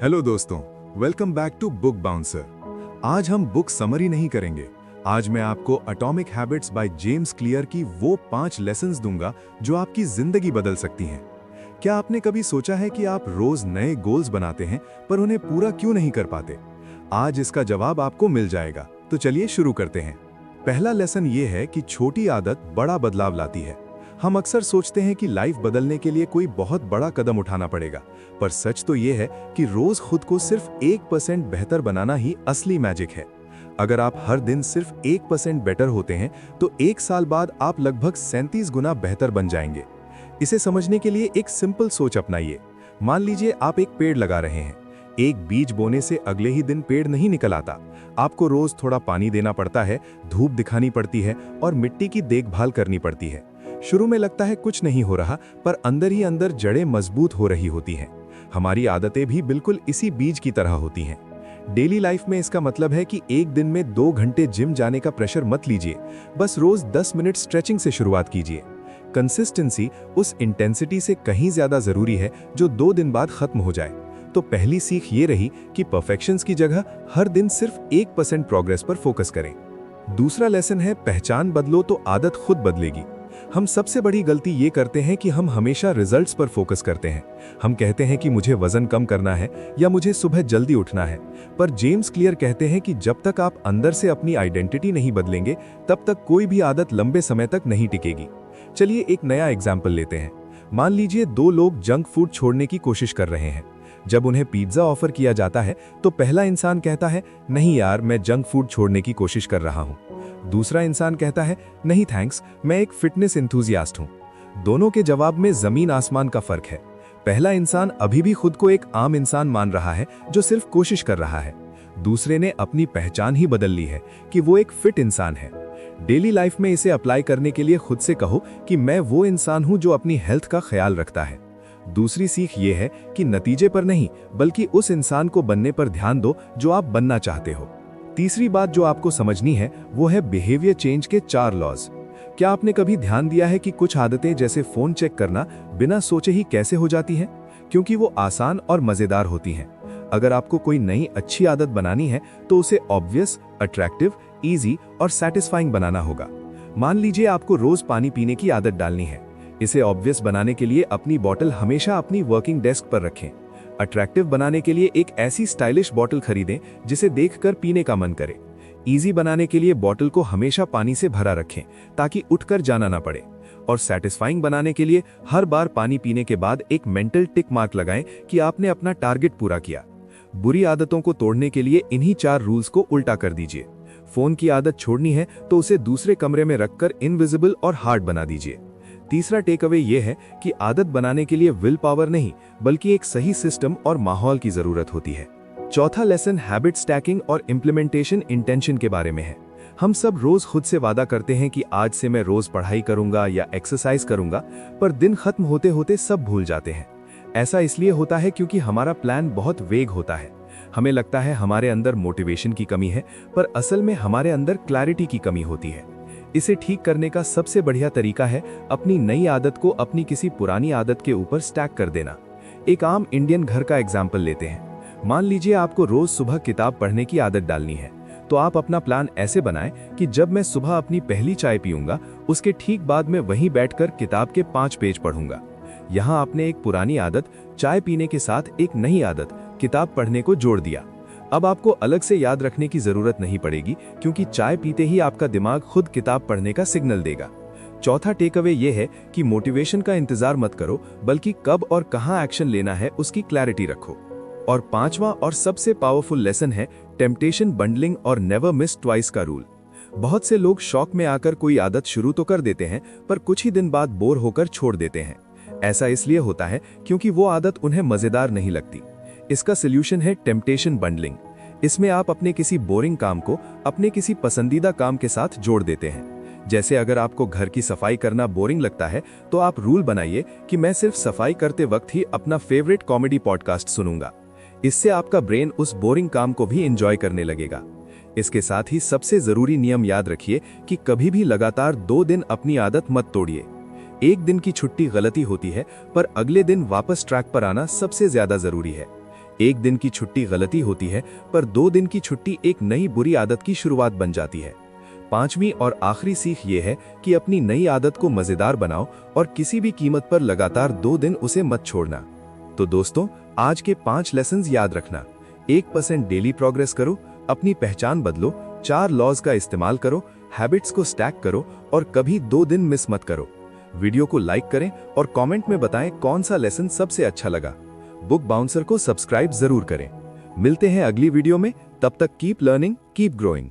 Hello दोस्तों, welcome back to book bouncer. आज हम बुक समरी नहीं करेंगे। आज मैं आपको atomic habits by James Clear की वो 5 लेसन्स दूंगा जो आपकी जिंदगी बदल सकती हैं। क्या आपने कभी सोचा है कि आप रोज नए गोल्स बनाते हैं पर उन्हें पूरा क्यों नहीं कर पाते? आज इसका जवाब आपको मिल जाएगा, तो चलिए शुरू करते हैं। पहला लेसन ये है कि छोटी आदत बड़ा बदलाव लाती है। हम अक्सर सोचते हैं कि लाइफ बदलने के लिए कोई बहुत बड़ा कदम उठाना पड़ेगा, पर सच तो ये है कि रोज खुद को सिर्फ 1% बेहतर बनाना ही असली मैजिक है। अगर आप हर दिन सिर्फ 1% बेटर होते हैं तो 1 साल बाद आप लगभग 37 गुना बेहतर बन जाएंगे। इसे समझने के लिए एक सिंपल सोच अपनाइए। मान लीजिए आप एक पेड़ लगा रहे हैं। एक बीज बोने से अगले ही दिन पेड़ नहीं निकल आता। आपको रोज थोड़ा पानी देना पड़ता है, धूप दिखानी पड़ती है और मिट्टी की देखभाल करनी पड़ती है। शुरू में लगता है कुछ नहीं हो रहा, पर अंदर ही अंदर जड़ें मजबूत हो रही होती हैं। हमारी आदतें भी बिल्कुल इसी बीज की तरह होती हैं। डेली लाइफ में इसका मतलब है कि एक दिन में 2 घंटे जिम जाने का प्रेशर मत लीजिए, बस रोज 10 मिनट स्ट्रेचिंग से शुरुआत कीजिए। कंसिस्टेंसी उस इंटेंसिटी से कहीं ज्यादा जरूरी है जो 2 दिन बाद खत्म हो जाए। तो पहली सीख ये रही कि परफेक्शंस की जगह हर दिन सिर्फ 1% प्रोग्रेस पर फोकस करें। दूसरा लेसन है, पहचान बदलो तो आदत खुद बदलेगी। हम सबसे बड़ी गलती ये करते हैं कि हम हमेशा रिजल्ट्स पर फोकस करते हैं। हम कहते हैं कि मुझे वजन कम करना है या मुझे सुबह जल्दी उठना है, पर जेम्स क्लियर कहते हैं कि जब तक आप अंदर से अपनी आइडेंटिटी नहीं बदलेंगे तब तक कोई भी आदत लंबे समय तक नहीं टिकेगी। चलिए एक नया एग्जाम्पल लेते हैं। मान लीजिए 2 लोग जंक फूड छोड़ने की कोशिश कर रहे हैं। जब उन्हें पिज्जा ऑफर किया जाता है तो पहला इंसान कहता है, नहीं यार, मैं जंक फूड छोड़ने की कोशिश कर रहा हूं। दूसरा इंसान कहता है, नहीं थैंक्स, मैं एक फिटनेस एंथुसियास्ट हूं। दोनों के जवाब में जमीन आसमान का फर्क है। पहला इंसान अभी भी खुद को एक आम इंसान मान रहा है जो सिर्फ कोशिश कर रहा है। दूसरे ने अपनी पहचान ही बदल ली है कि वो एक फिट इंसान है। डेली लाइफ में इसे अप्लाई करने के लिए खुद से कहो कि मैं वो इंसान हूं जो अपनी हेल्थ का ख्याल रखता है। दूसरी सीख ये है कि नतीजे पर नहीं बल्कि उस इंसान को बनने पर ध्यान दो जो आप बनना चाहते हो। तीसरी बात जो आपको समझनी है वो है बिहेवियर चेंज के 4 लॉज। क्या आपने कभी ध्यान दिया है कि कुछ आदतें जैसे फोन चेक करना बिना सोचे ही कैसे हो जाती हैं? क्योंकि वो आसान और मजेदार होती हैं। अगर आपको कोई नई अच्छी आदत बनानी है तो उसे ऑब्वियस, अट्रैक्टिव, इजी और सेटिस्फाइंग बनाना होगा। मान लीजिए आपको रोज पानी पीने की आदत डालनी है। इसे ऑब्वियस बनाने के लिए अपनी बॉटल हमेशा अपनी वर्किंग डेस्क पर रखें। अट्रैक्टिव बनाने के लिए एक ऐसी स्टाइलिश बॉटल खरीदें जिसे देखकर पीने का मन करे। इजी बनाने के लिए बॉटल को हमेशा पानी से भरा रखें ताकि उठकर जाना ना पड़े। और सैटिस्फाइंग बनाने के लिए हर बार पानी पीने के बाद एक मेंटल टिक मार्क लगाएं कि आपने अपना टारगेट पूरा किया। बुरी आदतों को तोड़ने के लिए इन्हीं 4 रूल्स को उल्टा कर दीजिए। फोन की आदत छोड़नी है तो उसे दूसरे कमरे में रखकर इनविजिबल और हार्ड बना दीजिए। तीसरा टेक अवे ये है कि आदत बनाने के लिए विल पावर नहीं बल्कि एक सही सिस्टम और माहौल की जरूरत होती है। चौथा लेसन हैबिट स्टैकिंग और इम्प्लीमेंटेशन इंटेंशन के बारे में है। हम सब रोज खुद से वादा करते हैं कि आज से मैं रोज पढ़ाई करूंगा या एक्सरसाइज करूंगा, पर दिन खत्म होते होते सब भूल जाते हैं। ऐसा इसलिए होता है क्योंकि हमारा प्लान बहुत वेग होता है। हमें लगता है हमारे अंदर मोटिवेशन की कमी है, पर असल में हमारे अंदर क्लैरिटी की कमी होती है। इसे ठीक करने का सबसे बढ़िया तरीका है अपनी नई आदत को अपनी किसी पुरानी आदत के ऊपर स्टैक कर देना। एक आम इंडियन घर का एग्जाम्पल लेते हैं। मान लीजिए आपको रोज सुबह किताब पढ़ने की आदत डालनी है, तो आप अपना प्लान ऐसे बनाएं कि जब मैं सुबह अपनी पहली चाय पीऊंगा उसके ठीक बाद में वहीं बैठकर किताब के 5 पेज पढ़ूंगा। यहाँ आपने एक पुरानी आदत चाय पीने के साथ एक नई आदत किताब पढ़ने को जोड़ दिया। अब आपको अलग से याद रखने की जरूरत नहीं पड़ेगी क्योंकि चाय पीते ही आपका दिमाग खुद किताब पढ़ने का सिग्नल देगा। चौथा टेक अवे ये है कि मोटिवेशन का इंतजार मत करो बल्कि कब और कहां एक्शन लेना है उसकी क्लैरिटी रखो। और 5वां और सबसे पावरफुल लेसन है टेम्पटेशन बंडलिंग और नेवर मिस ट्वाइस का रूल। बहुत से लोग शौक में आकर कोई आदत शुरू तो कर देते हैं पर कुछ ही दिन बाद बोर होकर छोड़ देते हैं। ऐसा इसलिए होता है क्योंकि वो आदत उन्हें मजेदार नहीं लगती। इसका सोल्यूशन है टेम्पटेशन बंडलिंग। इसमें आप अपने किसी बोरिंग काम को अपने किसी पसंदीदा काम के साथ जोड़ देते हैं। जैसे अगर आपको घर की सफाई करना बोरिंग लगता है तो आप रूल बनाइए कि मैं सिर्फ सफाई करते वक्त ही अपना फेवरेट कॉमेडी पॉडकास्ट सुनूंगा। इससे आपका ब्रेन उस बोरिंग काम को भी एंजॉय करने लगेगा। इसके साथ ही सबसे जरूरी नियम याद रखिए कि कभी भी लगातार 2 दिन अपनी आदत मत तोड़िए। एक दिन की छुट्टी गलती होती है, पर अगले दिन वापस ट्रैक पर आना सबसे ज्यादा जरूरी है। एक दिन की छुट्टी गलती होती है, पर 2 दिन की छुट्टी एक नई बुरी आदत की शुरुआत बन जाती है। 5वीं और आखिरी सीख ये है कि अपनी नई आदत को मजेदार बनाओ और किसी भी कीमत पर लगातार 2 दिन उसे मत छोड़ना। तो दोस्तों, आज के 5 लेसन्स याद रखना। 1% डेली प्रोग्रेस करो, अपनी पहचान बदलो, 4 लॉज का इस्तेमाल करो, हैबिट्स को स्टैक करो और कभी 2 दिन मिस मत करो। वीडियो को लाइक करें और कमेंट में बताएं कौन सा लेसन सबसे अच्छा लगा। बुक बाउंसर को सब्सक्राइब जरूर करें। मिलते हैं अगली वीडियो में, तब तक कीप लर्निंग, कीप ग्रोइंग।